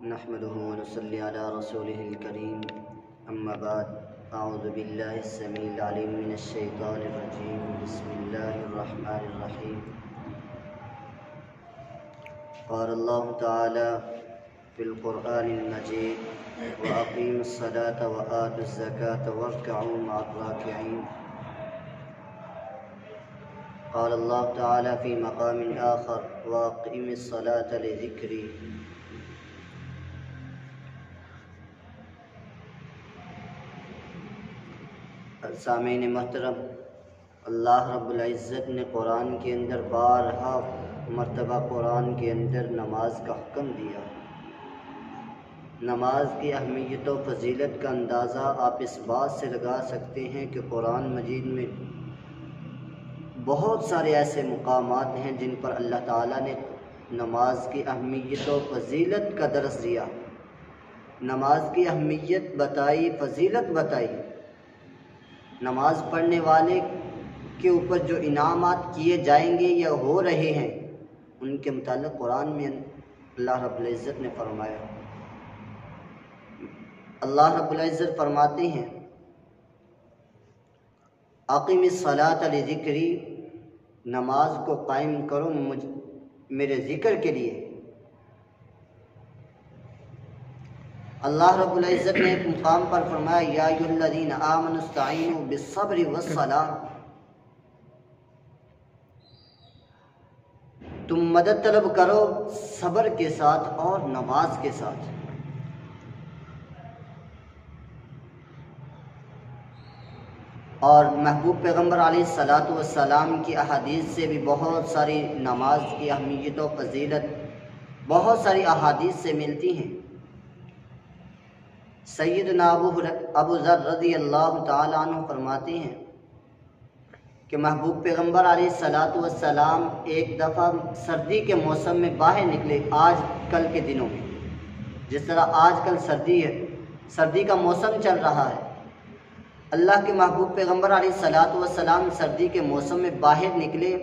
نحمده ونصلي على رسوله الكريم اما بعد اعوذ بالله السميع العليم من الشيطان الرجيم بسم الله الرحمن الرحيم قال الله تعالى في القرآن المجيد وأقيموا الصلاة وآتوا الزكاة واركعوا مع الراكعين قال الله تعالى في مقام آخر وأقم الصلاة لذكري سامعین محترم، اللہ رب العزت نے قرآن کے اندر بارہا مرتبہ قرآن کے اندر نماز کا حکم دیا۔ نماز کی اہمیت و فضیلت کا اندازہ آپ اس بات سے لگا سکتے ہیں کہ قرآن مجید میں بہت سارے ایسے مقامات ہیں جن پر اللہ تعالیٰ نے نماز کی اہمیت و فضیلت کا درس دیا، نماز کی اہمیت بتائی، فضیلت بتائی۔ نماز پڑھنے والے کے اوپر جو انعامات کیے جائیں گے یا ہو رہے ہیں ان کے متعلق قرآن میں اللہ رب العزت نے فرمایا۔ اللہ رب العزت فرماتے ہیں اقیم الصلاۃ لذکری، نماز کو قائم کرو میرے ذکر کے لیے۔ اللہ رب العزت نے ایک مقام پر فرمایا یا ایھا الذین آمنوا استعینوا بالصبر والصلاۃ، تم مدد طلب کرو صبر کے ساتھ اور نماز کے ساتھ۔ اور محبوب پیغمبر علیہ الصلاۃ والسلام کی احادیث سے بھی بہت ساری نماز کی اہمیت و فضیلت بہت ساری احادیث سے ملتی ہیں۔ سیدنا ابو ذر رضی اللہ تعالیٰ عنہ فرماتے ہیں کہ محبوب پیغمبر علیہ الصلاۃ والسلام ایک دفعہ سردی کے موسم میں باہر نکلے، آج کل کے دنوں میں جس طرح آج کل سردی ہے، سردی کا موسم چل رہا ہے، اللہ کے محبوب پیغمبر علیہ الصلاۃ والسلام سردی کے موسم میں باہر نکلے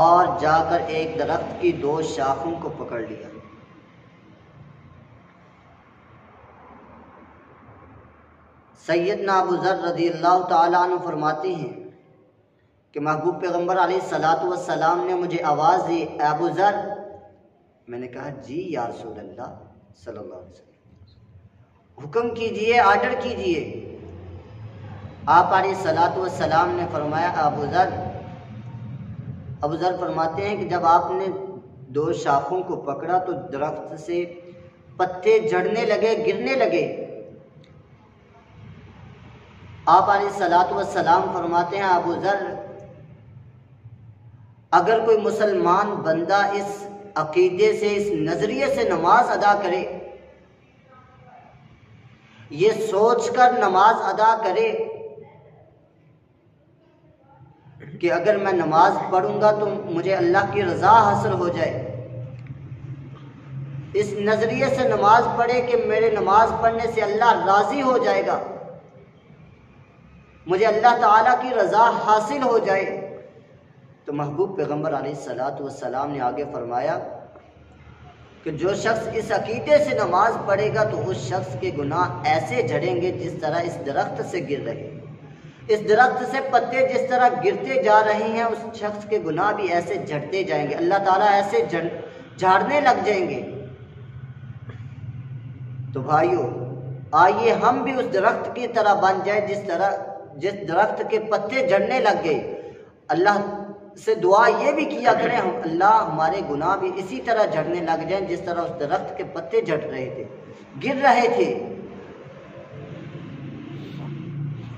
اور جا کر ایک درخت کی دو شاخوں کو پکڑ لیا۔ سیدنا ابو ذر رضی اللہ تعالیٰ عنہ فرماتے ہیں کہ محبوب پیغمبر علیہ الصلاۃ والسلام نے مجھے آواز دی، اے ابو ذر۔ میں نے کہا جی یا رسول اللہ صلی اللہ علیہ وسلم، حکم کیجئے، آرڈر کیجئے۔ آپ علیہ الصلاۃ والسلام نے فرمایا ابو ذر۔ ابو ذر فرماتے ہیں کہ جب آپ نے دو شاخوں کو پکڑا تو درخت سے پتے جھڑنے لگے، گرنے لگے۔ آپ علیہ الصلاۃ والسلام فرماتے ہیں ابو ذر، اگر کوئی مسلمان بندہ اس عقیدے سے، اس نظریے سے نماز ادا کرے، یہ سوچ کر نماز ادا کرے کہ اگر میں نماز پڑھوں گا تو مجھے اللہ کی رضا حاصل ہو جائے، اس نظریے سے نماز پڑھے کہ میرے نماز پڑھنے سے اللہ راضی ہو جائے گا، مجھے اللہ تعالیٰ کی رضا حاصل ہو جائے، تو محبوب پیغمبر علیہ الصلاۃ والسلام نے آگے فرمایا کہ جو شخص اس عقیدے سے نماز پڑھے گا تو اس شخص کے گناہ ایسے جھڑیں گے جس طرح اس درخت سے گر رہے، اس درخت سے پتے جس طرح گرتے جا رہے ہیں اس شخص کے گناہ بھی ایسے جھڑتے جائیں گے، اللہ تعالیٰ ایسے جھاڑنے لگ جائیں گے۔ تو بھائیو، آئیے ہم بھی اس درخت کی طرح بن جائیں جس درخت کے پتے جھڑنے لگ گئے۔ اللہ سے دعا یہ بھی کیا کریں اللہ ہمارے گناہ بھی اسی طرح جھڑنے لگ جائیں جس طرح اس درخت کے پتے جھڑ رہے تھے، گر رہے تھے۔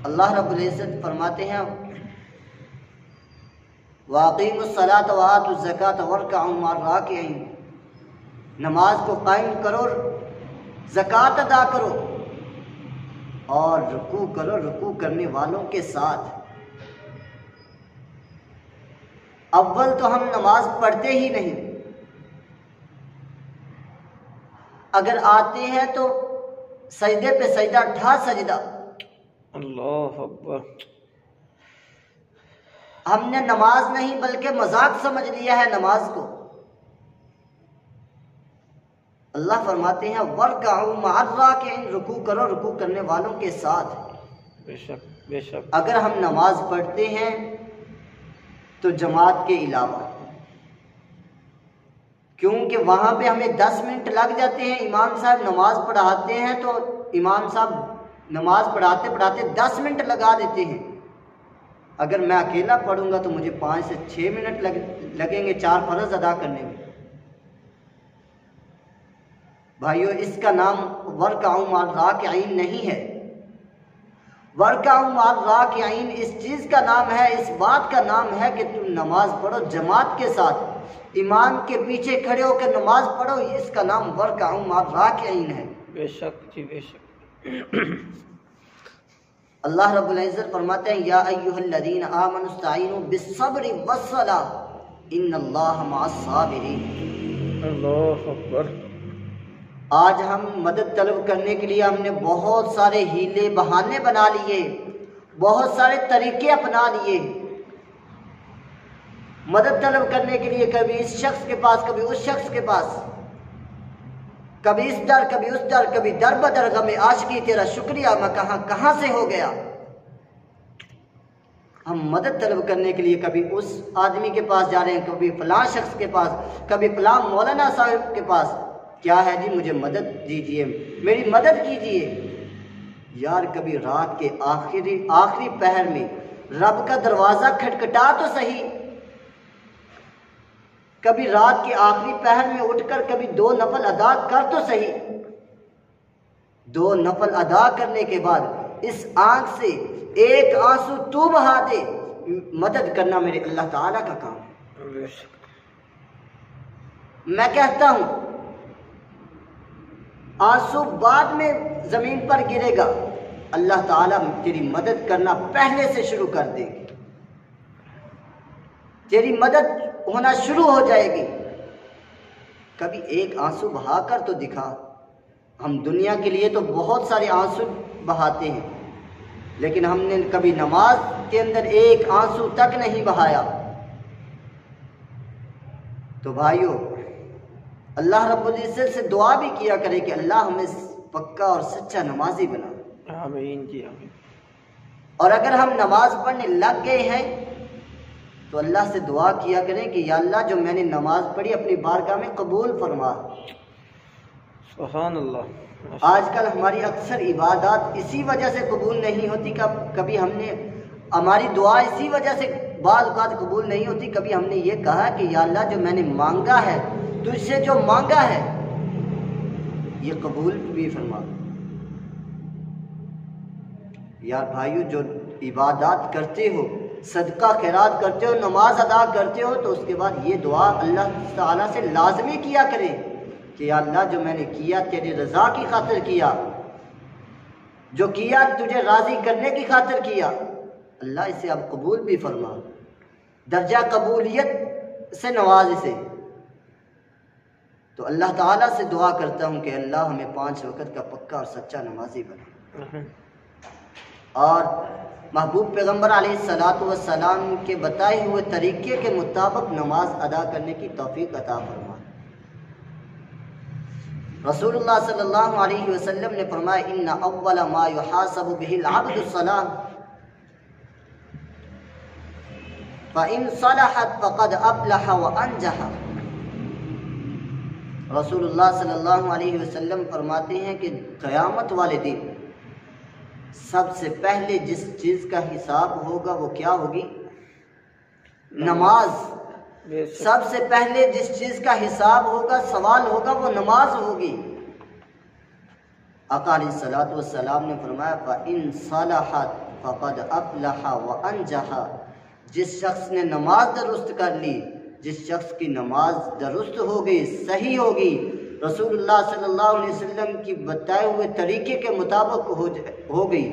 اللہ رب العزت فرماتے ہیں وَأَقِيمُوا الصَّلَاةَ وَآتُوا الزَّكَاةَ وَارْكَعُوا مَعَ الرَّاكِعِينَ، نماز کو قائم کرو، زکوٰۃ ادا کرو اور رکوع کرو رکوع کرنے والوں کے ساتھ۔ اول تو ہم نماز پڑھتے ہی نہیں، اگر آتے ہیں تو سجدے پہ سجدہ ڈھا سجدہ، اللہ اکبر۔ ہم نے نماز نہیں بلکہ مذاق سمجھ لیا ہے نماز کو۔ اللہ فرماتے ہیں وَرْكَعُوا مَعَ الرَّاكِعِينَ، رکوع کرو رکوع کرنے والوں کے ساتھ۔ بے شک بے شک۔ اگر ہم نماز پڑھتے ہیں تو جماعت کے علاوہ، کیونکہ وہاں پہ ہمیں 10 منٹ لگ جاتے ہیں، امام صاحب نماز پڑھاتے ہیں تو امام صاحب نماز پڑھاتے پڑھاتے 10 منٹ لگا دیتے ہیں۔ اگر میں اکیلا پڑھوں گا تو مجھے 5 سے 6 منٹ لگیں گے 4 فرض ادا کرنے میں۔ بھائیو، اس کا نام وَرْكَعُوا مَعَ الرَّاكِعِينَ نہیں ہے۔ وَرْكَعُوا مَعَ الرَّاكِعِينَ اس چیز کا نام ہے، اس بات کا نام ہے کہ تم نماز پڑھو جماعت کے ساتھ، امام کے پیچھے کھڑے ہو کے نماز پڑھو، اس کا نام وَرْكَعُوا مَعَ الرَّاكِعِينَ ہے۔ بے شک جی بے شک۔ اللہ رب العزت فرماتے ہیں یا ایھا الذین آمنوا استعینوا بالصبر والصلاۃ ان اللہ مع الصابرین۔ اللہ اکبر۔ آج ہم مدد طلب کرنے کے لیے ہم نے بہت سارے ہیلے بہانے بنا لیے، بہت سارے طریقے اپنا لیے مدد طلب کرنے کے لیے، کبھی اس شخص کے پاس کبھی اس شخص کے پاس، کبھی اس در کبھی اس در، کبھی در بدر غم عاشقی تیرا شکریہ میں کہاں کہاں سے ہو گیا۔ ہم مدد طلب کرنے کے لیے کبھی اس آدمی کے پاس جا رہے ہیں، کبھی فلاں شخص کے پاس، کبھی فلاں مولانا صاحب کے پاس، کیا ہے جی مجھے مدد دیجئے، میری مدد کیجئے۔ یار کبھی رات کے آخری پہر میں رب کا دروازہ کھٹکھٹا تو صحیح، کبھی رات کے آخری پہر میں اٹھ کر کبھی 2 نفل ادا کر تو صحیح۔ 2 نفل ادا کرنے کے بعد اس آنکھ سے ایک آنسو تو بہا دے، مدد کرنا میرے اللہ تعالیٰ کا کام ہے۔ میں کہتا ہوں آنسو بعد میں زمین پر گرے گا، اللہ تعالیٰ تیری مدد کرنا پہلے سے شروع کر دے گی، تیری مدد ہونا شروع ہو جائے گی۔ کبھی ایک آنسو بہا کر تو دکھا۔ ہم دنیا کے لیے تو بہت سارے آنسو بہاتے ہیں، لیکن ہم نے کبھی نماز کے اندر ایک آنسو تک نہیں بہایا۔ تو بھائیو، اللہ رب العزت سے دعا بھی کیا کرے کہ اللہ ہمیں پکا اور سچا نمازی بنا۔ آمین جی آمین۔ اور اگر ہم نماز پڑھنے لگ گئے ہیں تو اللہ سے دعا کیا کریں کہ یا اللہ جو میں نے نماز پڑھی اپنی بارگاہ میں قبول فرما۔ سبحان اللہ۔ آج کل ہماری اکثر عبادات اسی وجہ سے قبول نہیں ہوتی، کبھی ہم نے ہماری دعا اسی وجہ سے بعض اوقات قبول نہیں ہوتی، کبھی ہم نے یہ کہا کہ یا اللہ جو میں نے مانگا ہے تجھ سے، جو مانگا ہے یہ قبول بھی فرما۔ یار بھائیو، جو عبادات کرتے ہو، صدقہ خیرات کرتے ہو، نماز ادا کرتے ہو، تو اس کے بعد یہ دعا اللہ تعالیٰ سے لازمی کیا کرے کہ یا اللہ جو میں نے کیا تیری رضا کی خاطر کیا، جو کیا تجھے راضی کرنے کی خاطر کیا، اللہ اسے اب قبول بھی فرما، درجہ قبولیت سے نواز اسے۔ تو اللہ تعالیٰ سے دعا کرتا ہوں کہ اللہ ہمیں 5 وقت کا پکا اور سچا نمازی بنا، اور محبوب پیغمبر علیہ السلام کے بتائے ہوئے طریقے کے مطابق نماز ادا کرنے کی توفیق عطا فرما۔ رسول اللہ صلی اللہ علیہ وسلم نے فرمایا ان اول ما يحاسب به العبد الصلاۃ فان صلحت فقد افلح وانجح۔ رسول اللہ صلی اللہ علیہ وسلم فرماتے ہیں کہ قیامت والے دن سب سے پہلے جس چیز کا حساب ہوگا وہ کیا ہوگی؟ نماز۔ سب سے پہلے جس چیز کا حساب ہوگا، سوال ہوگا، وہ نماز ہوگی۔ آقا علیہ الصلوۃ والسلام نے فرمایا فَإِن صَلَحَتْ فَقَدْ أَفْلَحَ وَأَنجَحَ۔ جس شخص نے نماز درست کر لی، جس شخص کی نماز درست ہو گئی، صحیح ہوگی، رسول اللہ صلی اللہ علیہ وسلم کی بتائے ہوئے طریقے کے مطابق ہو گئی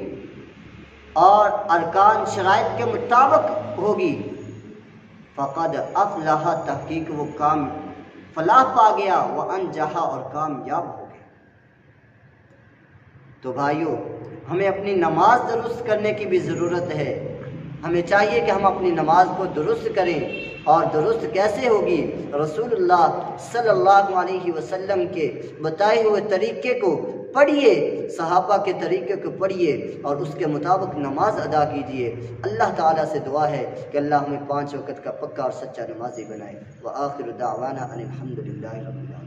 اور ارکان شرائط کے مطابق ہوگی، فقد افلح، تحقیق وہ کام فلاح پا گیا، وہ انجحا، اور کامیاب ہو گیا۔ تو بھائیو، ہمیں اپنی نماز درست کرنے کی بھی ضرورت ہے۔ ہمیں چاہیے کہ ہم اپنی نماز کو درست کریں اور درست کیسے ہوگی؟ رسول اللہ صلی اللہ علیہ وسلم کے بتائے ہوئے طریقے کو پڑھیے، صحابہ کے طریقے کو پڑھیے اور اس کے مطابق نماز ادا کیجیے۔ اللہ تعالیٰ سے دعا ہے کہ اللہ ہمیں 5 وقت کا پکا اور سچا نمازی بنائے۔ وآخر دعوانا ان الحمد للہ رب العالمین۔